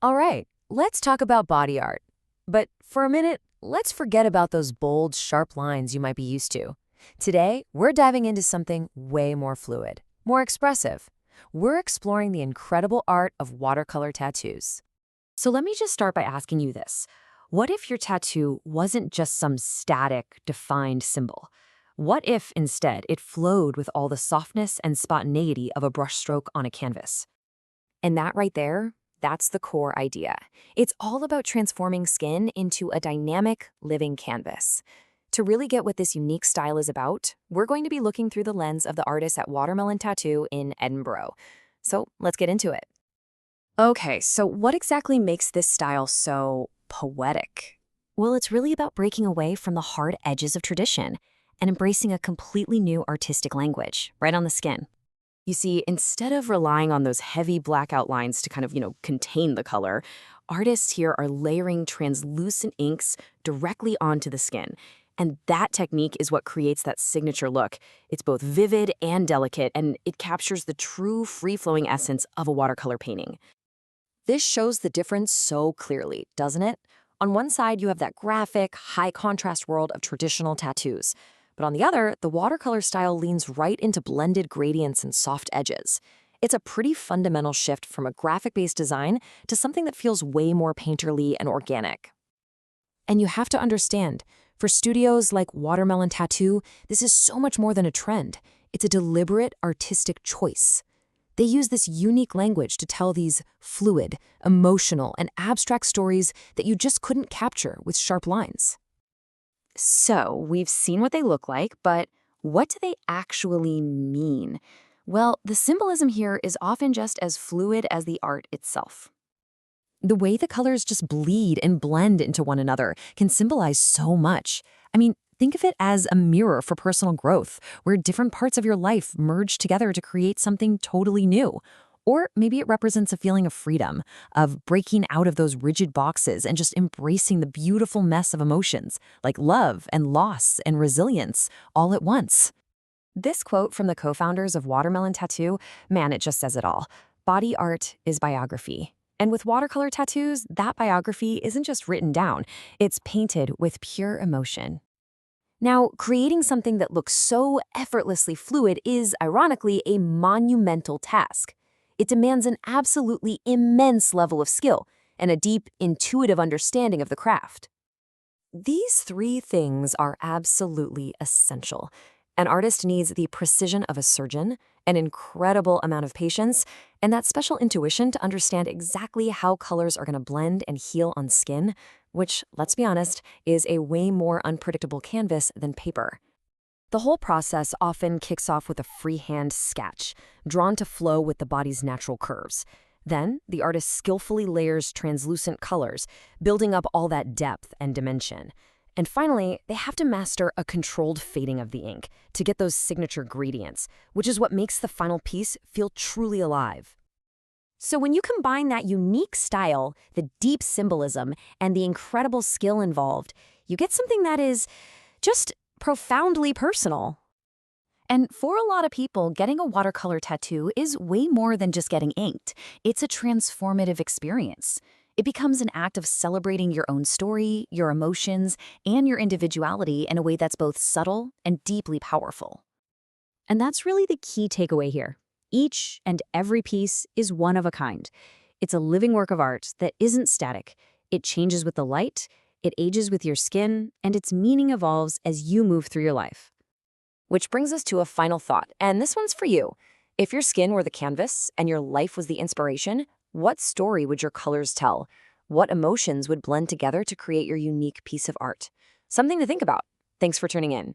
All right, let's talk about body art. But for a minute, let's forget about those bold, sharp lines you might be used to. Today, we're diving into something way more fluid, more expressive. We're exploring the incredible art of watercolor tattoos. So let me just start by asking you this. What if your tattoo wasn't just some static, defined symbol? What if, instead, it flowed with all the softness and spontaneity of a brushstroke on a canvas? And that right there, that's the core idea. It's all about transforming skin into a dynamic, living canvas. To really get what this unique style is about, we're going to be looking through the lens of the artist at Watermelon Tattoo in Edinburgh. So let's get into it. Okay, so what exactly makes this style so poetic? Well, it's really about breaking away from the hard edges of tradition and embracing a completely new artistic language, right on the skin. You see, instead of relying on those heavy black outlines to contain the color, artists here are layering translucent inks directly onto the skin. And that technique is what creates that signature look. It's both vivid and delicate, and it captures the true free-flowing essence of a watercolor painting. This shows the difference so clearly, doesn't it? On one side, you have that graphic, high-contrast world of traditional tattoos. But on the other, the watercolor style leans right into blended gradients and soft edges. It's a pretty fundamental shift from a graphic-based design to something that feels way more painterly and organic. And you have to understand, for studios like Watermelon Tattoo, this is so much more than a trend. It's a deliberate artistic choice. They use this unique language to tell these fluid, emotional, and abstract stories that you just couldn't capture with sharp lines. So, we've seen what they look like, but what do they actually mean? Well, the symbolism here is often just as fluid as the art itself. The way the colors just bleed and blend into one another can symbolize so much. I mean, think of it as a mirror for personal growth, where different parts of your life merge together to create something totally new. Or maybe it represents a feeling of freedom, of breaking out of those rigid boxes and just embracing the beautiful mess of emotions, like love and loss and resilience, all at once. This quote from the co-founders of Watermelon Tattoo, man, it just says it all. Body art is biography. And with watercolor tattoos, that biography isn't just written down, it's painted with pure emotion. Now, creating something that looks so effortlessly fluid is, ironically, a monumental task. It demands an absolutely immense level of skill and a deep, intuitive understanding of the craft. These three things are absolutely essential. An artist needs the precision of a surgeon, an incredible amount of patience, and that special intuition to understand exactly how colors are going to blend and heal on skin, which, let's be honest, is a way more unpredictable canvas than paper. The whole process often kicks off with a freehand sketch, drawn to flow with the body's natural curves. Then, the artist skillfully layers translucent colors, building up all that depth and dimension. And finally, they have to master a controlled fading of the ink to get those signature gradients, which is what makes the final piece feel truly alive. So when you combine that unique style, the deep symbolism, and the incredible skill involved, you get something that is just profoundly personal. And for a lot of people, getting a watercolor tattoo is way more than just getting inked. It's a transformative experience. It becomes an act of celebrating your own story, your emotions, and your individuality in a way that's both subtle and deeply powerful. And that's really the key takeaway here. Each and every piece is one of a kind. It's a living work of art that isn't static. It changes with the light, it ages with your skin, and its meaning evolves as you move through your life. Which brings us to a final thought, and this one's for you. If your skin were the canvas and your life was the inspiration, what story would your colors tell? What emotions would blend together to create your unique piece of art? Something to think about. Thanks for tuning in.